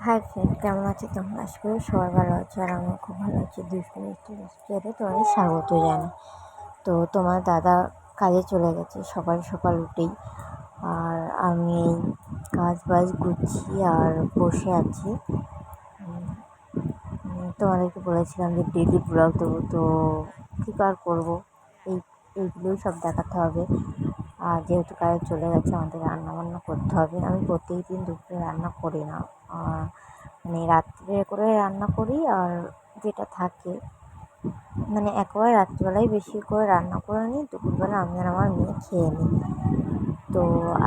Hi friend, কেমন আছো তোমরা? আশা করি সবাই ভালো আছো আর আমিও খুব ভালো আছি। দুষ্টু মিষ্টি রেস্টুরেন্টে তোমাদের স্বাগত জানাই। তো তোমার দাদা কাজে চলে গেছে সকাল সকাল উঠেই, আর আমি এই কাজ বাজ গুছিয়ে আর বসে আছি। তোমাদেরকে বলেছিলাম যে ডেলি ব্লগ দেবো, তো কী আর করবো, এইগুলোই সব দেখাতে হবে। আর যেহেতু কাজে চলে গেছে আমাদের রান্নাবান্না করতে হবে। আমি প্রত্যেক দিন দুপুরে রান্না করি না, মানে রাত্রে করে রান্না করি, আর যেটা থাকে মানে একেবারে রাত্রিবেলায় বেশি করে রান্না করে নিই, দুপুরবেলা আমি আর আমার মেয়ে খেয়ে নিই। তো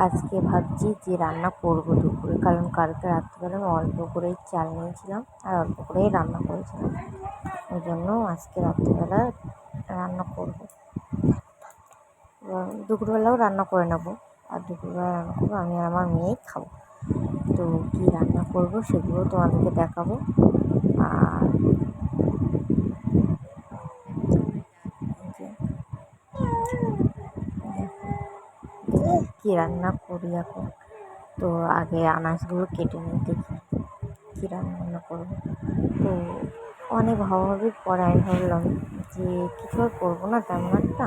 আজকে ভাবছি যে রান্না করবো দুপুরে, কারণ কালকে রাত্রিবেলা আমি অল্প করেই চাল নিয়েছিলাম আর অল্প করেই রান্না করেছিলাম। ওই জন্য আজকে রাত্রিবেলা রান্না করবো, দুপুরবেলাও রান্না করে নেবো। আর দুপুরবেলা রান্না করবো আমি আর আমার মেয়েই খাবো। তো কী রান্না করবো সেগুলো তোমাদেরকে দেখাবো। আর কী রান্না করি এখন, তো আগে আনাজগুলো কেটে নিই, দেখি কী রান্না করবো। তো অনেক ভাবাভাবির পরে আমি ভাবলাম যে কিছু আর করবো না তেমন একটা,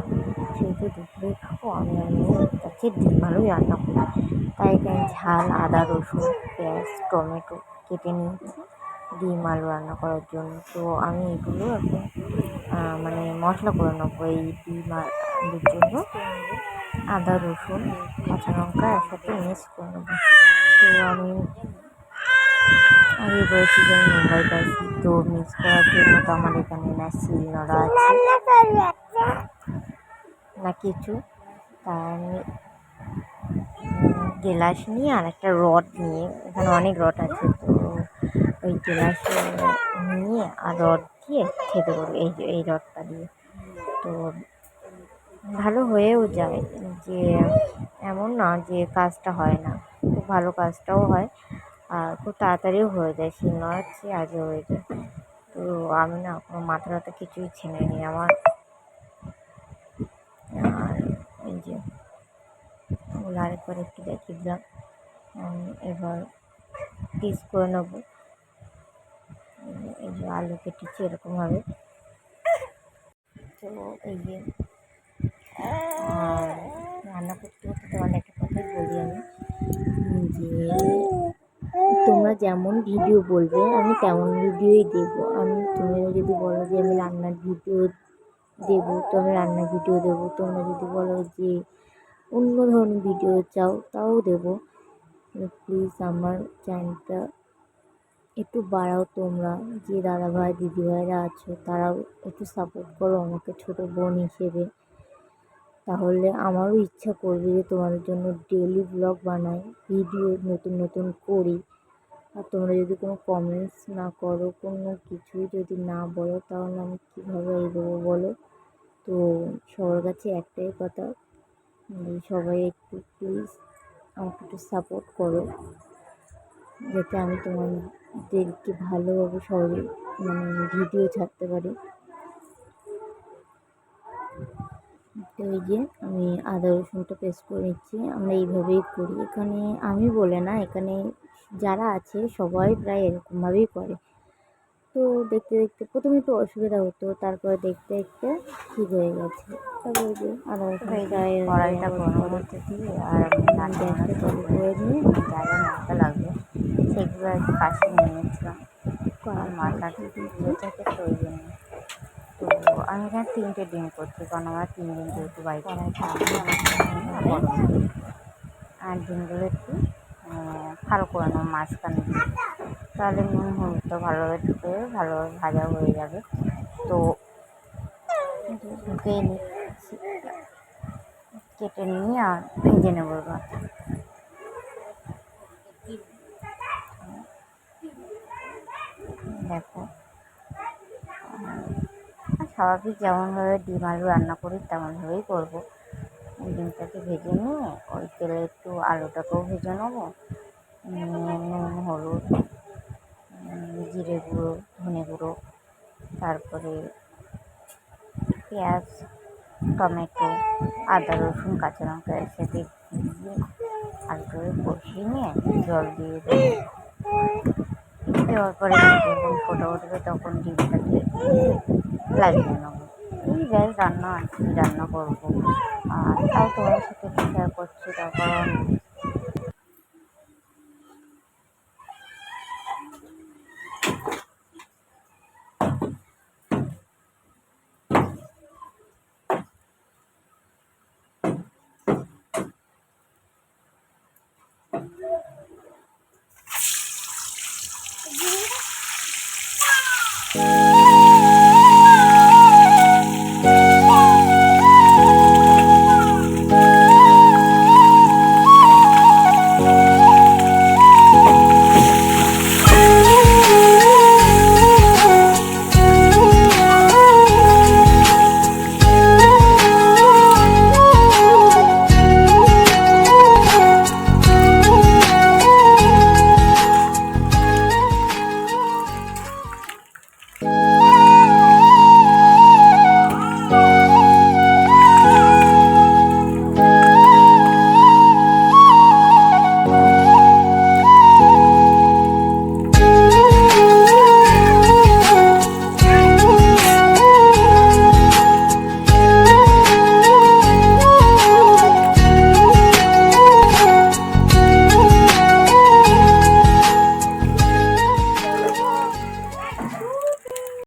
সেহেতু দুপুরে খাবো আমি আর মেয়ে, তাকে ডিম আলুই রান্না করি। তাই এখানে ঝাল, আদা, রসুন, পেঁয়াজ, টমেটো কেটে নিয়েছি ডিম আলু রান্না করার জন্য। তো আমি এগুলো এখন মানে মশলা করে নেবো এই ডিম আলুর জন্য। আদা, রসুন, কাঁচা লঙ্কা একসাথে মিক্স করে নেবো। তো আমি আগে বলেছি যে আমি মুম্বাইতে আছি, তো মিক্স করার জন্য তো আমার এখানে না শিলনোড়া আছে না কিছু, তাই আমি গ্লাস নিয়ে আর একটা রড নিয়ে, এখানে অনেক রড আছে, তো ওই গ্লাসে নিয়ে আর রড দিয়ে খেতে পারবো, এই রডটা দিয়ে। তো ভালো হয়েও যায়, যে এমন না যে কাজটা হয় না, খুব ভালো কাজটাও হয় আর খুব তাড়াতাড়িও হয়ে যায়, শিলনোড়ার চেয়ে আগে হয়ে যায়। তো আমি না কোনো মাথা ব্যথা কিছুই ছেড়ে নিই আমার। আর এই যে ওগুলো আরেকবার একটু দেখিয়ে দিলাম, এবার পিস করে নেবো। এই যে আলু কেটেছি এরকমভাবে। তো এই যে রান্না করতে করতে তোমাদের একটা কথাই বলি আমি, যে তোমরা যেমন ভিডিও বলবে আমি তেমন ভিডিওই দেবো। তোমরা যদি বলো যে আমি রান্নার ভিডিও দেবো তো আমি রান্নার ভিডিও দেবো, তোমরা যদি বলো যে অন্য ধরনের ভিডিও চাও তাও দেবো। প্লিজ আমার চ্যানেলটা একটু বাড়াও, তোমরা যে দাদাভাই দিদিভাইরা আছো তারাও একটু সাপোর্ট করো আমাকে ছোটো বোন হিসেবে। তাহলে আমারও ইচ্ছা করবে যে তোমাদের জন্য ডেলি ব্লগ বানাই, ভিডিও নতুন নতুন করি। আর তোমরা যদি কোনো কমেন্টস না করো, কোনো কিছুই যদি না বলো, তাহলে আমি কীভাবে এগোবো বলো? তো সবার কাছে একটাই কথা, সবাই একটু প্লিজ আমাকে একটু সাপোর্ট করো, যাতে আমি তোমাদেরকে ভালোভাবে সহজে ভিডিও ছাড়তে পারি। তো এই যে আমি আদা রসুনটা পেস্ট করে নিচ্ছি, আমরা এইভাবেই করি এখানে, আমি বলে না, এখানে যারা আছে সবাই প্রায় এরকমভাবেই করে। তো দেখতে দেখতে প্রথমে একটু অসুবিধা হতো, তারপরে দেখতে দেখতে ঠিক হয়ে গেছে। তারপরে যে আদা রসুন কড়াইটা গরম হতে দিয়ে আর আমি গ্যাসটা চালু করে নিয়ে যা যা মশলা লাগবে সেগুলো আর কি পাশে নিয়ে নিয়েছিলাম, আর মশলাটা দিয়ে থাকে প্রয়োজন। তো আমি এখানে 3টে ডিম করছি, কারণ আমার 3 দিন যেহেতু বাড়িতে আর ডিমগুলো একটু ভালো করে নেবো মাঝখানে দিয়ে, তাহলে নুন হলুদটা ভালোভাবে ঢুকে ভালোভাবে ভাজা হয়ে যাবে। তো ঢুকে নিচ্ছি, কেটে নিয়ে আর ভেজে নেবো এবার। দেখো স্বাভাবিক যেমনভাবে ডিম আলু রান্না করি তেমনভাবেই করবো। ডিমটাকে ভেজে নিয়ে ওই তেলে একটু আলুটাকেও ভেজে নেবো, নুন, হলুদ, জিরে গুঁড়ো, ধনে গুঁড়ো, তারপরে পেঁয়াজ, টমেটো, আদা, রসুন, কাঁচা লঙ্কা একসাথে দিয়ে আলুটাকে কষিয়ে নিয়ে জল দিয়ে দেবো। দেওয়ার পরে যখন ফোটা উঠবে তখন ডিমটা দিয়ে লাইভ বানাবো। এই ব্যাস রান্না আর কি রান্না করবো। আর তাও তোমার সাথে একটু শেয়ার করছি, তার কারণ